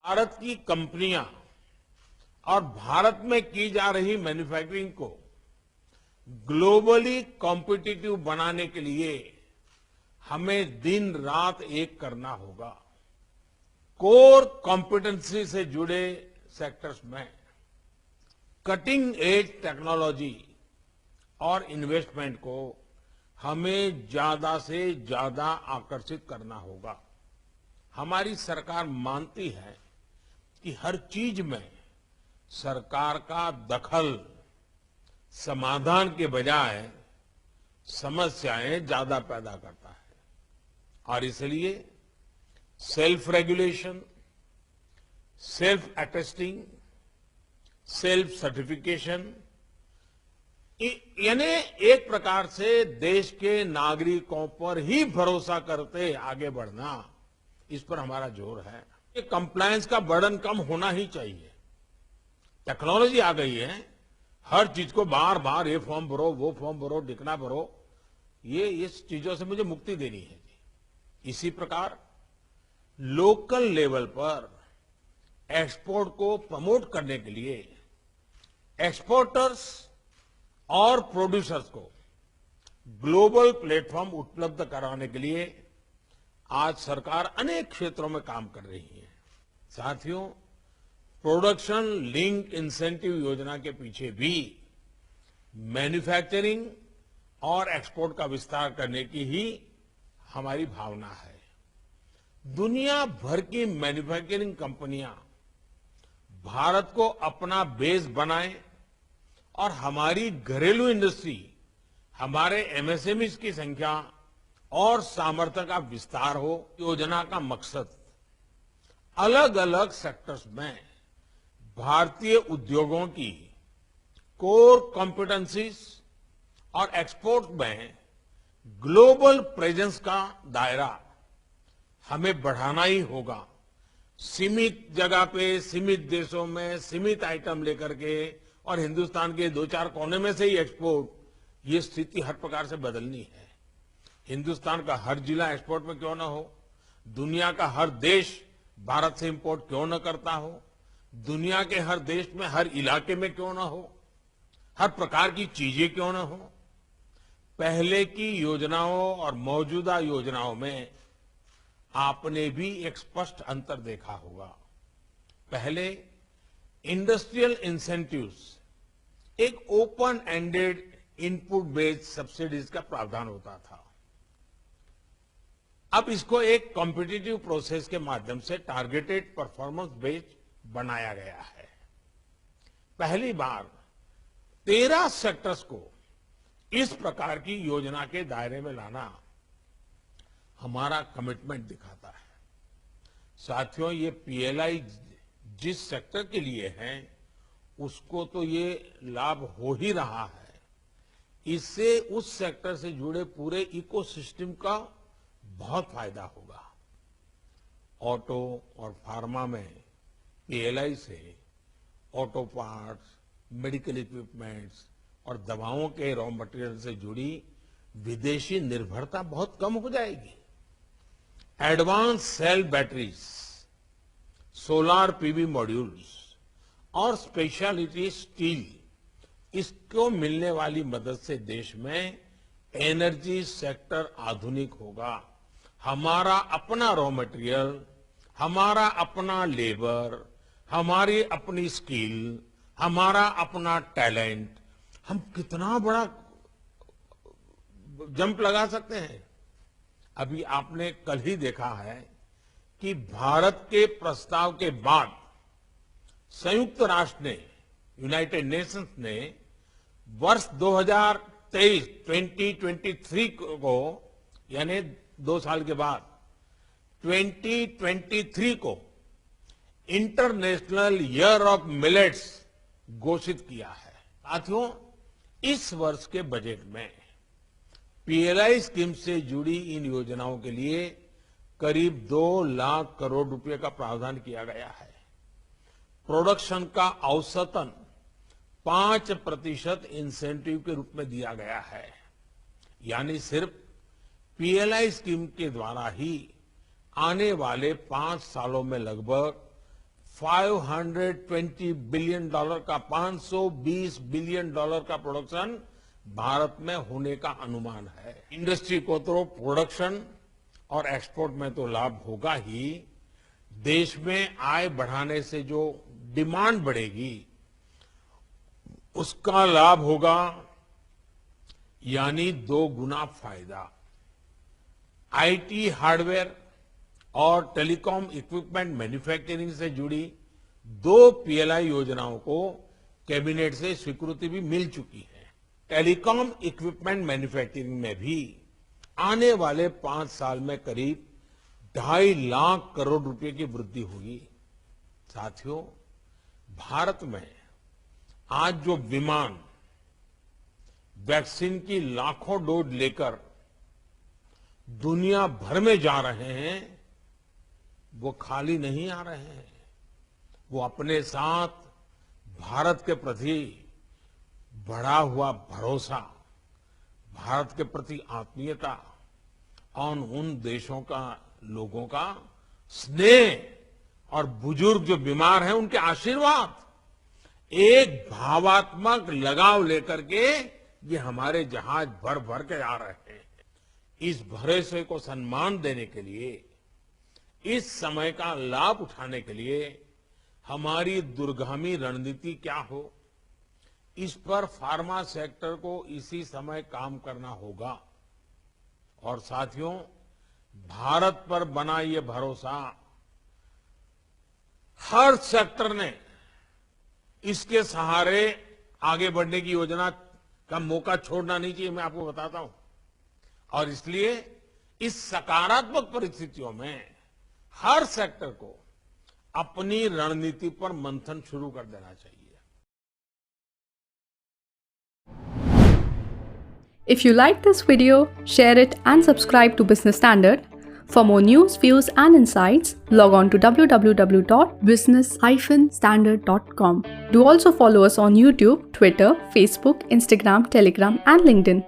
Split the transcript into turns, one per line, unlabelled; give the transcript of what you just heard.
भारत की कंपनियां और भारत में की जा रही मैन्युफैक्चरिंग को ग्लोबली कॉम्पिटिटिव बनाने के लिए हमें दिन रात एक करना होगा। कोर कॉम्पिटेंसी से जुड़े सेक्टर्स में कटिंग एज टेक्नोलॉजी और इन्वेस्टमेंट को हमें ज्यादा से ज्यादा आकर्षित करना होगा। हमारी सरकार मानती है कि हर चीज में सरकार का दखल समाधान के बजाय समस्याएं ज्यादा पैदा करता है और इसलिए self regulation, self attesting, self certification यानी एक प्रकार से देश के नागरिकों पर ही भरोसा करते आगे बढ़ना, इस पर हमारा जोर है। ये कंप्लायंस का बर्डन कम होना ही चाहिए। टेक्नोलॉजी आ गई है, हर चीज को बार बार ये फॉर्म भरो, वो फॉर्म भरो, डिकना भरो, ये इस चीजों से मुझे मुक्ति देनी है। इसी प्रकार लोकल लेवल पर एक्सपोर्ट को प्रमोट करने के लिए एक्सपोर्टर्स और प्रोड्यूसर्स को ग्लोबल प्लेटफॉर्म उपलब्ध कराने के लिए आज सरकार अनेक क्षेत्रों में काम कर रही है। साथियों, प्रोडक्शन लिंक इंसेंटिव योजना के पीछे भी मैन्युफैक्चरिंग और एक्सपोर्ट का विस्तार करने की ही हमारी भावना है। दुनिया भर की मैन्युफैक्चरिंग कंपनियां भारत को अपना बेस बनाएं और हमारी घरेलू इंडस्ट्री, हमारे एमएसएमईज की संख्या और सामर्थ्य का विस्तार हो। योजना का मकसद अलग अलग सेक्टर्स में भारतीय उद्योगों की कोर कॉम्पिटेंसीज और एक्सपोर्ट में ग्लोबल प्रेजेंस का दायरा हमें बढ़ाना ही होगा। सीमित जगह पे, सीमित देशों में, सीमित आइटम लेकर के और हिंदुस्तान के 2-4 कोने में से ही एक्सपोर्ट, ये स्थिति हर प्रकार से बदलनी है। हिंदुस्तान का हर जिला एक्सपोर्ट में क्यों ना हो, दुनिया का हर देश भारत से इंपोर्ट क्यों न करता हो, दुनिया के हर देश में, हर इलाके में क्यों ना हो, हर प्रकार की चीजें क्यों ना हो। पहले की योजनाओं और मौजूदा योजनाओं में आपने भी एक स्पष्ट अंतर देखा होगा। पहले इंडस्ट्रियल इंसेंटिव्स एक open ended input based subsidies का प्रावधान होता था। अब इसको एक कॉम्पिटिटिव प्रोसेस के माध्यम से टारगेटेड परफॉर्मेंस बेस्ड बनाया गया है। पहली बार 13 सेक्टर्स को इस प्रकार की योजना के दायरे में लाना हमारा कमिटमेंट दिखाता है। साथियों, ये पीएलआई जिस सेक्टर के लिए है उसको तो ये लाभ हो ही रहा है, इससे उस सेक्टर से जुड़े पूरे इकोसिस्टम का बहुत फायदा होगा। ऑटो और फार्मा में पीएलआई से ऑटो पार्ट्स, मेडिकल इक्विपमेंट्स और दवाओं के रॉ मटेरियल से जुड़ी विदेशी निर्भरता बहुत कम हो जाएगी। Advance cell batteries, solar PV modules और स्पेशलिटी स्टील, इसको मिलने वाली मदद से देश में एनर्जी सेक्टर आधुनिक होगा। हमारा अपना रॉ मटेरियल, हमारा अपना लेबर, हमारी अपनी स्किल, हमारा अपना टैलेंट, हम कितना बड़ा जंप लगा सकते हैं। अभी आपने कल ही देखा है कि भारत के प्रस्ताव के बाद संयुक्त राष्ट्र ने, यूनाइटेड नेशंस ने वर्ष 2023 को, यानी 2 साल के बाद 2023 को इंटरनेशनल ईयर ऑफ मिलेट्स घोषित किया है। साथियों, इस वर्ष के बजट में पीएलआई स्कीम से जुड़ी इन योजनाओं के लिए करीब 2 लाख करोड़ रुपए का प्रावधान किया गया है। प्रोडक्शन का औसतन 5% इंसेंटिव के रूप में दिया गया है। यानी सिर्फ पीएलआई स्कीम के द्वारा ही आने वाले 5 सालों में लगभग 520 बिलियन डॉलर का, 520 बिलियन डॉलर का प्रोडक्शन भारत में होने का अनुमान है। इंडस्ट्री को तो प्रोडक्शन और एक्सपोर्ट में तो लाभ होगा ही, देश में आय बढ़ाने से जो डिमांड बढ़ेगी उसका लाभ होगा, यानी 2 गुना फायदा। आईटी हार्डवेयर और टेलीकॉम इक्विपमेंट मैन्युफैक्चरिंग से जुड़ी 2 पीएलआई योजनाओं को कैबिनेट से स्वीकृति भी मिल चुकी है। टेलीकॉम इक्विपमेंट मैन्युफैक्चरिंग में भी आने वाले 5 साल में करीब 2.5 लाख करोड़ रुपए की वृद्धि होगी। साथियों, भारत में आज जो विमान वैक्सीन की लाखों डोज लेकर दुनिया भर में जा रहे हैं, वो खाली नहीं आ रहे हैं। वो अपने साथ भारत के प्रति बढ़ा हुआ भरोसा, भारत के प्रति आत्मीयता और उन देशों का, लोगों का स्नेह और बुजुर्ग जो बीमार हैं उनके आशीर्वाद, एक भावात्मक लगाव लेकर के ये हमारे जहाज भर भर के आ रहे हैं। इस भरोसे को सम्मान देने के लिए, इस समय का लाभ उठाने के लिए हमारी दूरगामी रणनीति क्या हो, इस पर फार्मा सेक्टर को इसी समय काम करना होगा। और साथियों, भारत पर बना ये भरोसा हर सेक्टर ने इसके सहारे आगे बढ़ने की योजना का मौका छोड़ना नहीं चाहिए, मैं आपको बताता हूं। और इसलिए इस सकारात्मक परिस्थितियों में हर सेक्टर को अपनी रणनीति पर मंथन शुरू कर देना चाहिए।
If you like this video, share it and subscribe to Business Standard. For more news, views and insights, log on to www.business-standard.com. Do also follow us on YouTube, Twitter, Facebook, Instagram, Telegram and LinkedIn.